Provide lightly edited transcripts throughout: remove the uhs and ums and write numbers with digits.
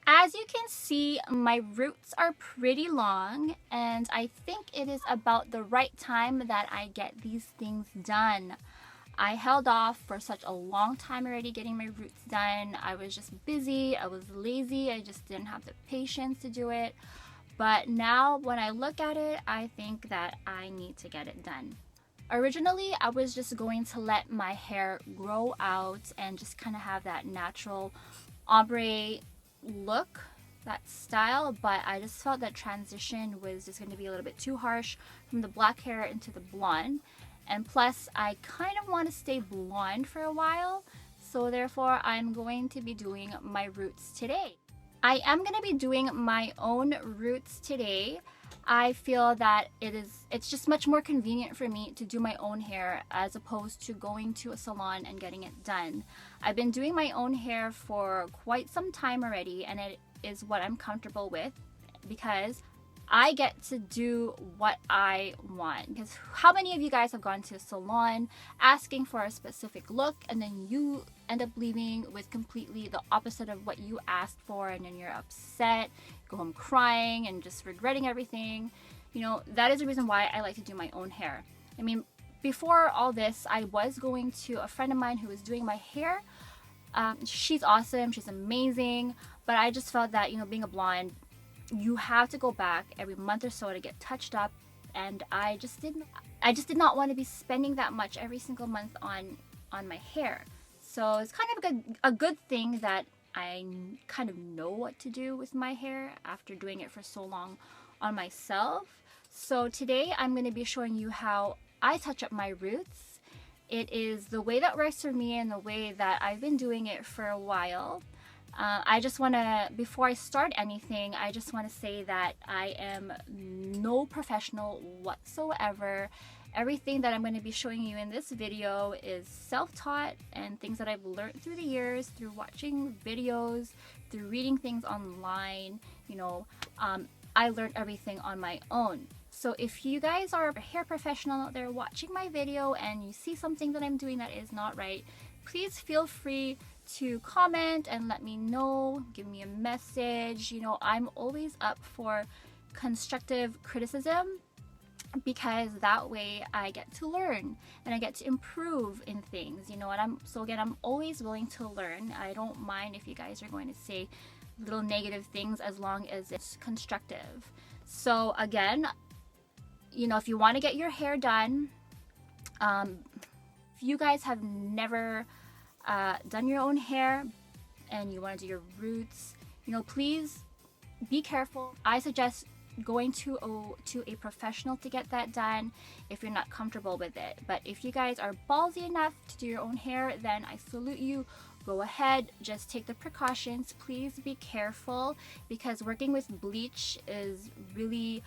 As you can see, my roots are pretty long, and I think it is about the right time that I get these things done. I held off for such a long time already getting my roots done. I was just busy, I was lazy, I just didn't have the patience to do it. But now when I look at it, I think that I need to get it done. Originally, I was just going to let my hair grow out and just kind of have that natural ombre look, that style, but I just felt that transition was just going to be a little bit too harsh from the black hair into the blonde. And plus, I kind of want to stay blonde for a while, so therefore I'm going to be doing my roots today. I am going to be doing my own roots today. I feel that it's just much more convenient for me to do my own hair as opposed to going to a salon and getting it done. I've been doing my own hair for quite some time already, and it is what I'm comfortable with because I get to do what I want. Because how many of you guys have gone to a salon asking for a specific look and then you end up leaving with completely the opposite of what you asked for, and then you're upset, go home crying and just regretting everything? You know, that is the reason why I like to do my own hair. I mean, before all this, I was going to a friend of mine who was doing my hair. She's awesome, she's amazing, but I just felt that, you know, being a blonde, you have to go back every month or so to get touched up, and I just did not want to be spending that much every single month on my hair. So it's kind of a good thing that I kind of know what to do with my hair after doing it for so long on myself. So today I'm going to be showing you how I touch up my roots. It is the way that works for me and the way that I've been doing it for a while. I just want to, before I start anything, I just want to say that I am no professional whatsoever. Everything that I'm going to be showing you in this video is self-taught and things that I've learned through the years, through watching videos, through reading things online. You know, I learned everything on my own. So if you guys are a hair professional out there watching my video and you see something that I'm doing that is not right, please feel free to comment and let me know, give me a message. You know, I'm always up for constructive criticism because that way I get to learn and I get to improve in things, you know. And I'm always willing to learn. I don't mind if you guys are going to say little negative things as long as it's constructive. So again, you know, if you want to get your hair done, if you guys have never done your own hair and you want to do your roots, you know, please be careful. I suggest going to a professional to get that done if you're not comfortable with it. But if you guys are ballsy enough to do your own hair, then I salute you. Go ahead, just take the precautions. Please be careful because working with bleach is really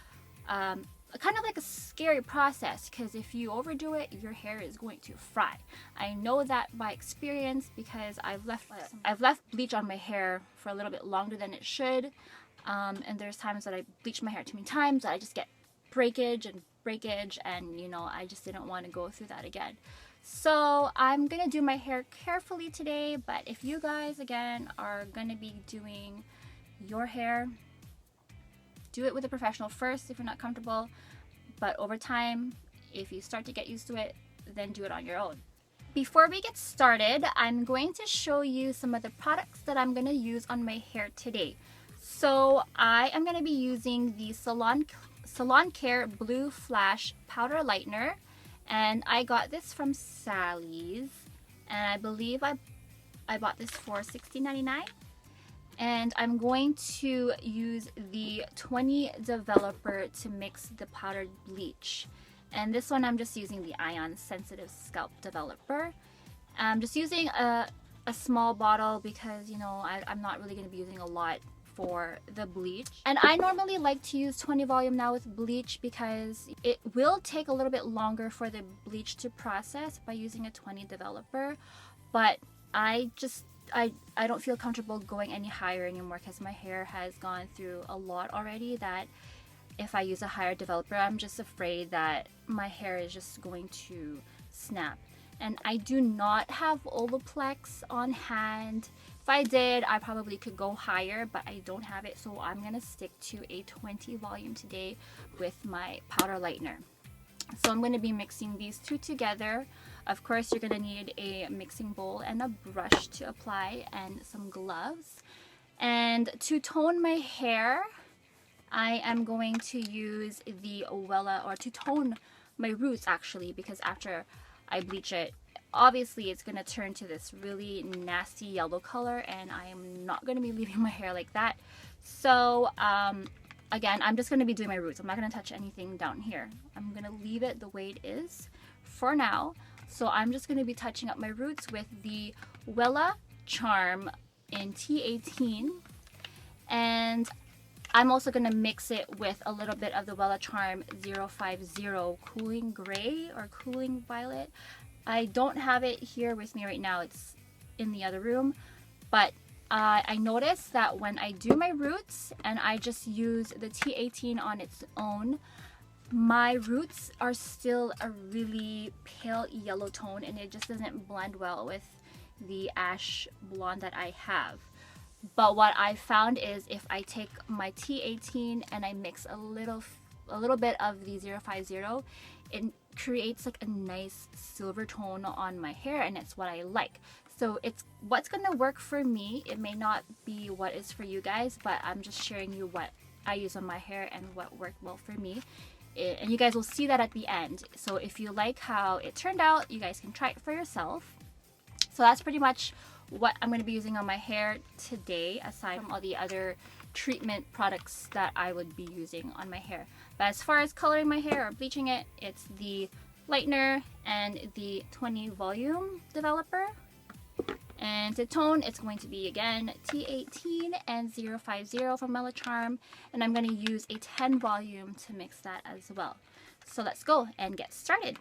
kind of like a scary process, because if you overdo it, your hair is going to fry. I know that by experience because I've left bleach on my hair for a little bit longer than it should, and there's times that I bleach my hair too many times that I just get breakage, and you know, I just didn't want to go through that again. So I'm gonna do my hair carefully today, but if you guys again are gonna be doing your hair, do it with a professional first if you're not comfortable, but over time, if you start to get used to it, then do it on your own. Before we get started, I'm going to show you some of the products that I'm going to use on my hair today. So I am going to be using the Salon Care Blue Flash Powder Lightener, and I got this from Sally's, and I believe I bought this for $16.99. And I'm going to use the 20 developer to mix the powdered bleach. And this one I'm just using the ion sensitive scalp developer. I'm just using a small bottle because, you know, I'm not really going to be using a lot for the bleach. And I normally like to use 20 volume now with bleach because it will take a little bit longer for the bleach to process by using a 20 developer. But I don't feel comfortable going any higher anymore because my hair has gone through a lot already, that if I use a higher developer, I'm just afraid that my hair is just going to snap. and I do not have Olaplex on hand. If I did, I probably could go higher, but I don't have it, so I'm gonna stick to a 20 volume today with my powder lightener. So I'm going to be mixing these two together. Of course, you're going to need a mixing bowl and a brush to apply, and some gloves. And to tone my hair, I am going to use the Wella, or to tone my roots actually, because after I bleach it, obviously it's going to turn to this really nasty yellow color, and I am not going to be leaving my hair like that. So again, I'm just going to be doing my roots. I'm not going to touch anything down here. I'm going to leave it the way it is for now. So I'm just going to be touching up my roots with the Wella Charm in T18. And I'm also going to mix it with a little bit of the Wella Charm 050 Cooling Gray or Cooling Violet. I don't have it here with me right now. It's in the other room. But I noticed that when I do my roots and I just use the T18 on its own, my roots are still a really pale yellow tone, and it just doesn't blend well with the ash blonde that I have. But what I found is if I take my T18 and I mix a little bit of the 050, it creates like a nice silver tone on my hair, and it's what I like. So it's what's going to work for me. It may not be what is for you guys, but I'm just sharing you what I use on my hair and what worked well for me. And you guys will see that at the end. So if you like how it turned out, you guys can try it for yourself. So that's pretty much what I'm going to be using on my hair today, aside from all the other treatment products that I would be using on my hair. But as far as coloring my hair or bleaching it, it's the lightener and the 20 volume developer. And to tone, it's going to be again T18 and 050 from Wella Charm, and I'm going to use a 10 volume to mix that as well. So let's go and get started.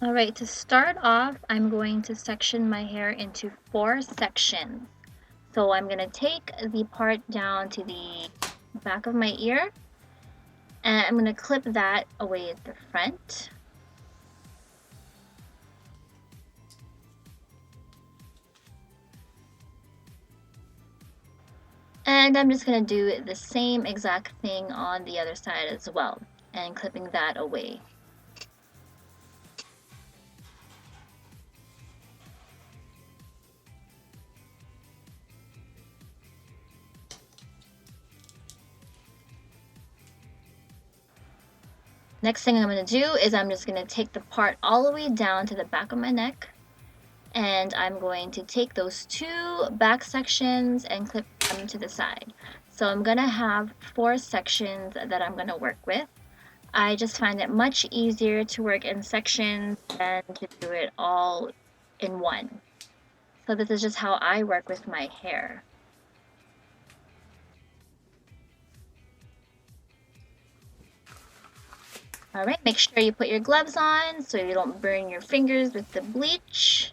Alright, to start off, I'm going to section my hair into 4 sections. So I'm going to take the part down to the back of my ear, and I'm going to clip that away at the front. And I'm just going to do the same exact thing on the other side as well, and clipping that away. Next thing I'm going to do is I'm just going to take the part all the way down to the back of my neck, and I'm going to take those 2 back sections and clip them to the side. So I'm going to have 4 sections that I'm going to work with. I just find it much easier to work in sections than to do it all in one. So this is just how I work with my hair. Alright, make sure you put your gloves on so you don't burn your fingers with the bleach.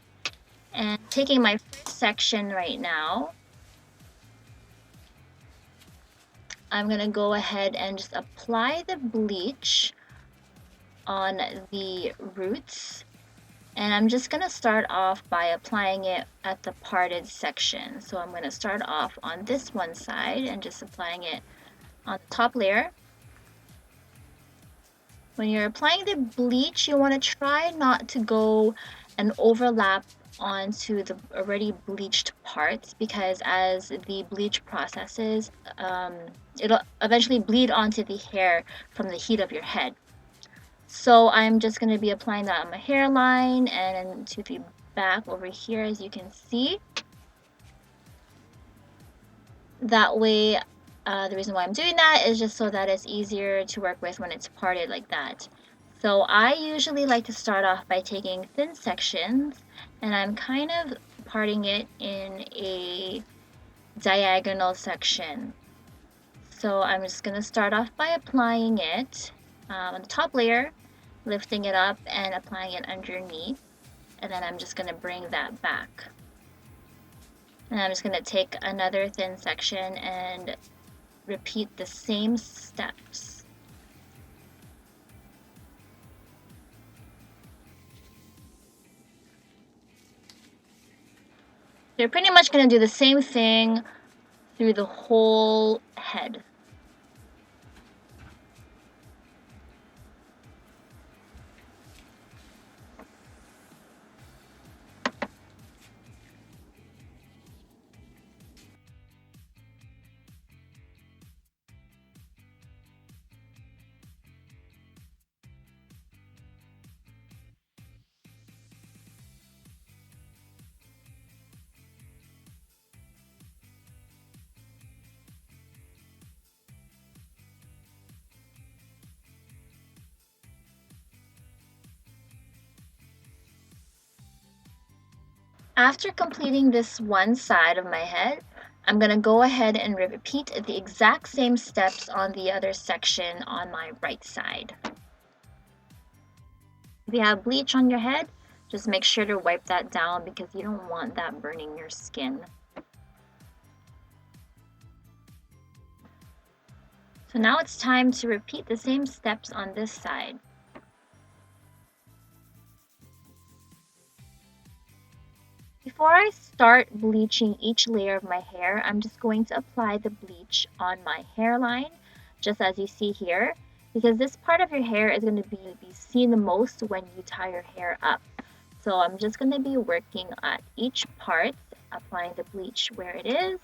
And taking my first section right now, I'm going to go ahead and just apply the bleach on the roots. And I'm just going to start off by applying it at the parted section. So I'm going to start off on this one side and just applying it on the top layer. When you're applying the bleach, you want to try not to go and overlap onto the already bleached parts, because as the bleach processes, it'll eventually bleed onto the hair from the heat of your head. So I'm just going to be applying that on my hairline and to the back over here, as you can see. That way The reason why I'm doing that is just so that it's easier to work with when it's parted like that. So I usually like to start off by taking thin sections, and I'm kind of parting it in a diagonal section. So I'm just going to start off by applying it on the top layer, lifting it up and applying it underneath, and then I'm just going to bring that back. And I'm just going to take another thin section and repeat the same steps. You're pretty much going to do the same thing through the whole head. After completing this one side of my head, I'm going to go ahead and repeat the exact same steps on the other section on my right side. If you have bleach on your head, just make sure to wipe that down because you don't want that burning your skin. So now it's time to repeat the same steps on this side. Before I start bleaching each layer of my hair, I'm just going to apply the bleach on my hairline, just as you see here, because this part of your hair is going to be seen the most when you tie your hair up. So I'm just going to be working at each part, applying the bleach where it is.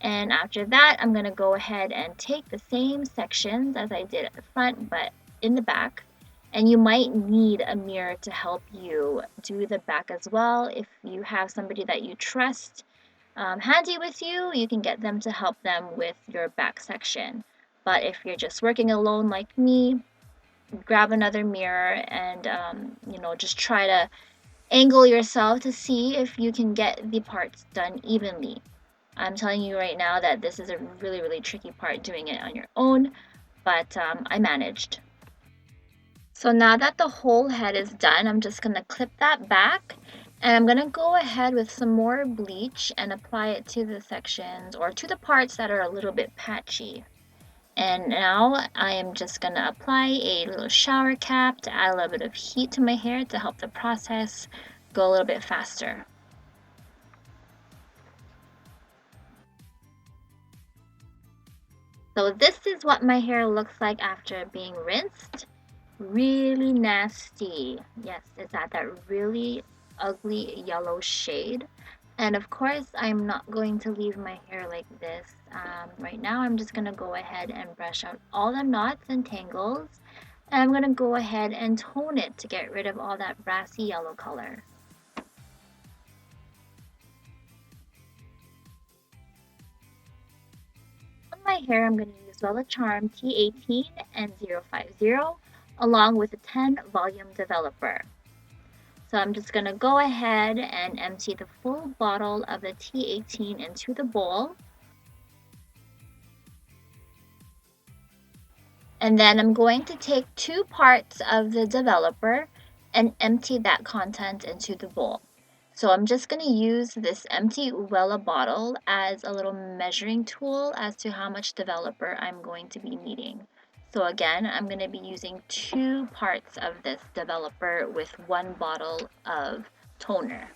And after that, I'm going to go ahead and take the same sections as I did at the front, but in the back. And you might need a mirror to help you do the back as well. If you have somebody that you trust handy with you, you can get them to help them with your back section. But if you're just working alone like me, grab another mirror and just try to angle yourself to see if you can get the parts done evenly. I'm telling you right now that this is a really, really tricky part doing it on your own, but I managed. So now that the whole head is done, I'm just going to clip that back, and I'm going to go ahead with some more bleach and apply it to the sections or to the parts that are a little bit patchy. And now I am just going to apply a little shower cap to add a little bit of heat to my hair to help the process go a little bit faster. So this is what my hair looks like after being rinsed. Really nasty. Yes, it's at that really ugly yellow shade. And of course, I'm not going to leave my hair like this. Right now, I'm just going to go ahead and brush out all the knots and tangles. And I'm going to go ahead and tone it to get rid of all that brassy yellow color. On my hair, I'm going to use Wella Charm T18 and 050 along with a 10 volume developer. So I'm just going to go ahead and empty the full bottle of the T18 into the bowl. And then I'm going to take 2 parts of the developer and empty that content into the bowl. So I'm just going to use this empty Wella bottle as a little measuring tool as to how much developer I'm going to be needing. So again, I'm going to be using 2 parts of this developer with 1 bottle of toner.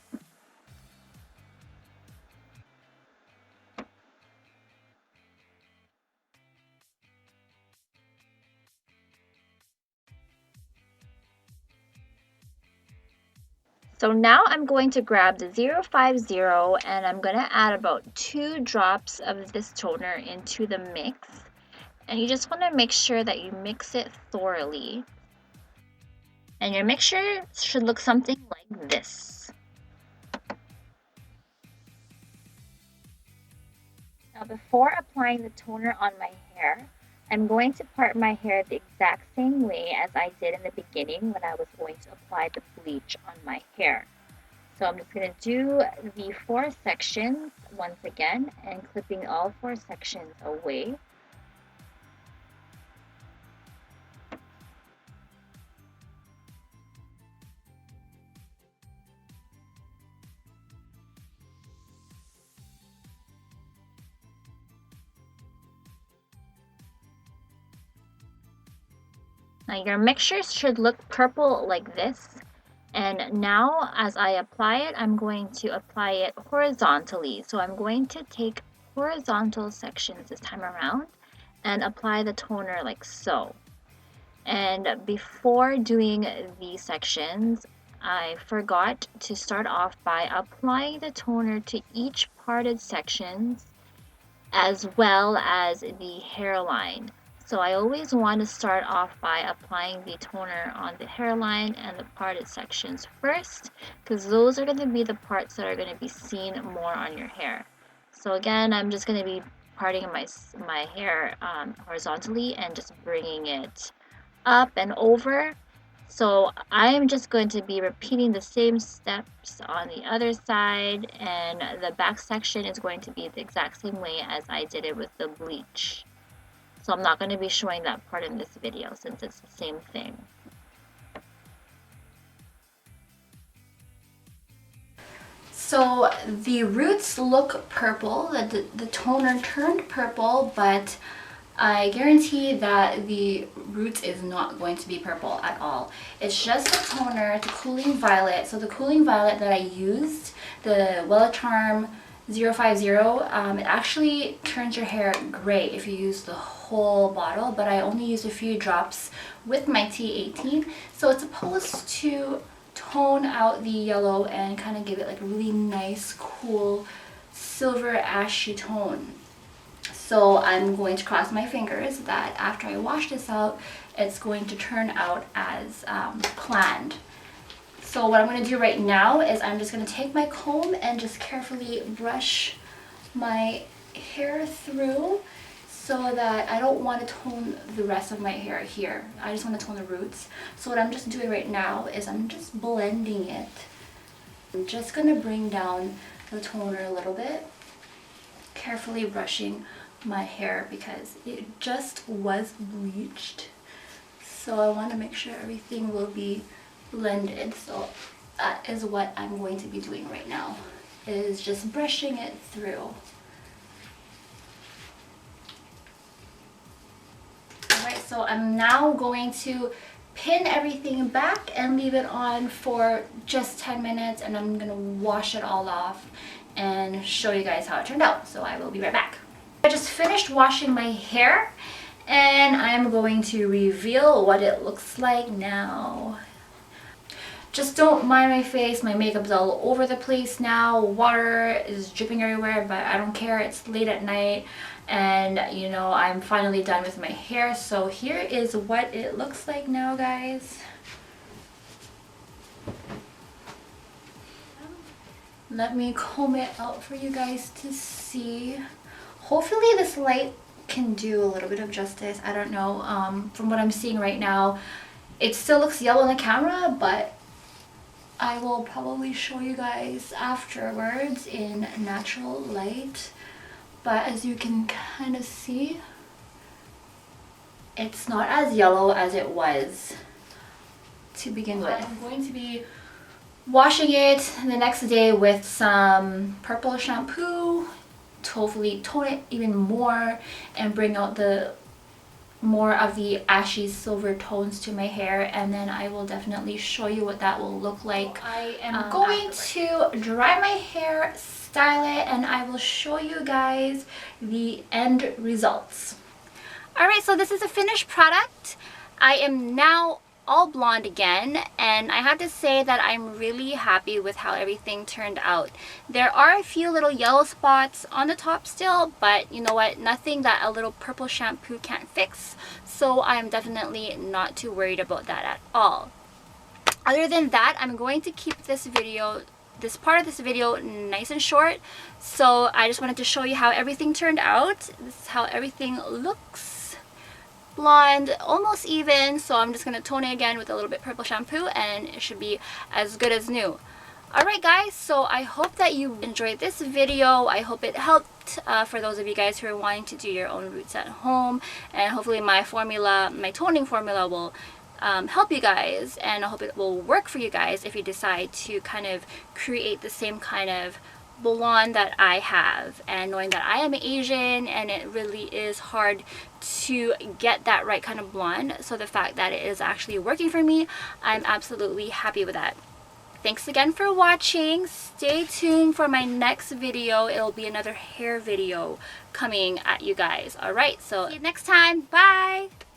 So now I'm going to grab the 050 and I'm going to add about 2 drops of this toner into the mix. And you just want to make sure that you mix it thoroughly. And your mixture should look something like this. Now before applying the toner on my hair, I'm going to part my hair the exact same way as I did in the beginning when I was going to apply the bleach on my hair. So I'm just going to do the 4 sections once again and clipping all 4 sections away. Now your mixture should look purple like this. And now as I apply it, I'm going to apply it horizontally. So I'm going to take horizontal sections this time around and apply the toner like so. And before doing these sections, I forgot to start off by applying the toner to each parted sections as well as the hairline. So I always want to start off by applying the toner on the hairline and the parted sections first, because those are going to be the parts that are going to be seen more on your hair. So again, I'm just going to be parting my hair horizontally and just bringing it up and over. So I'm just going to be repeating the same steps on the other side, and the back section is going to be the exact same way as I did it with the bleach. So I'm not going to be showing that part in this video since it's the same thing. So the roots look purple, the toner turned purple, but I guarantee that the roots is not going to be purple at all. It's just the toner, the cooling violet. So the cooling violet that I used, the Wella 050, it actually turns your hair gray if you use the whole bottle, but I only used a few drops with my T18. So it's supposed to tone out the yellow and kind of give it like a really nice, cool, silver ashy tone. So I'm going to cross my fingers that after I wash this out, it's going to turn out as planned. So what I'm going to do right now is I'm just going to take my comb and just carefully brush my hair through so that I don't want to tone the rest of my hair here. I just want to tone the roots. So what I'm just doing right now is I'm just blending it. I'm just going to bring down the toner a little bit, carefully brushing my hair because it just was bleached. So I want to make sure everything will be blended. So that is what I'm going to be doing right now, is just brushing it through. Alright, so I'm now going to pin everything back and leave it on for just 10 minutes, and I'm going to wash it all off and show you guys how it turned out. So I will be right back. I just finished washing my hair and I'm going to reveal what it looks like now. Just don't mind my face, my makeup's all over the place now, water is dripping everywhere, but I don't care, it's late at night and you know, I'm finally done with my hair. So here is what it looks like now, guys. Let me comb it out for you guys to see. Hopefully this light can do a little bit of justice. I don't know. From what I'm seeing right now, it still looks yellow on the camera, but I will probably show you guys afterwards in natural light. But as you can kind of see, it's not as yellow as it was to begin with. I'm going to be washing it the next day with some purple shampoo to hopefully tone it even more and bring out the more of the ashy silver tones to my hair, and then I will definitely show you what that will look like. I am going to dry my hair, style it, and I will show you guys the end results. Alright, so this is a finished product. I am now all blonde again, and I have to say that I'm really happy with how everything turned out. There are a few little yellow spots on the top still, but you know what, nothing that a little purple shampoo can't fix, so I'm definitely not too worried about that at all. Other than that, I'm going to keep this video this part of this video nice and short. So I just wanted to show you how everything turned out. This is how everything looks. Blonde, almost even. So I'm just going to tone it again with a little bit purple shampoo and it should be as good as new. Alright guys, so I hope that you enjoyed this video. I hope it helped for those of you guys who are wanting to do your own roots at home, and hopefully my toning formula will help you guys, and I hope it will work for you guys if you decide to kind of create the same kind of blonde that I have. And knowing that I am Asian and it really is hard to get that right kind of blonde, so the fact that it is actually working for me, I'm absolutely happy with that. Thanks again for watching. Stay tuned for my next video. It'll be another hair video coming at you guys. Alright, so see you next time. Bye!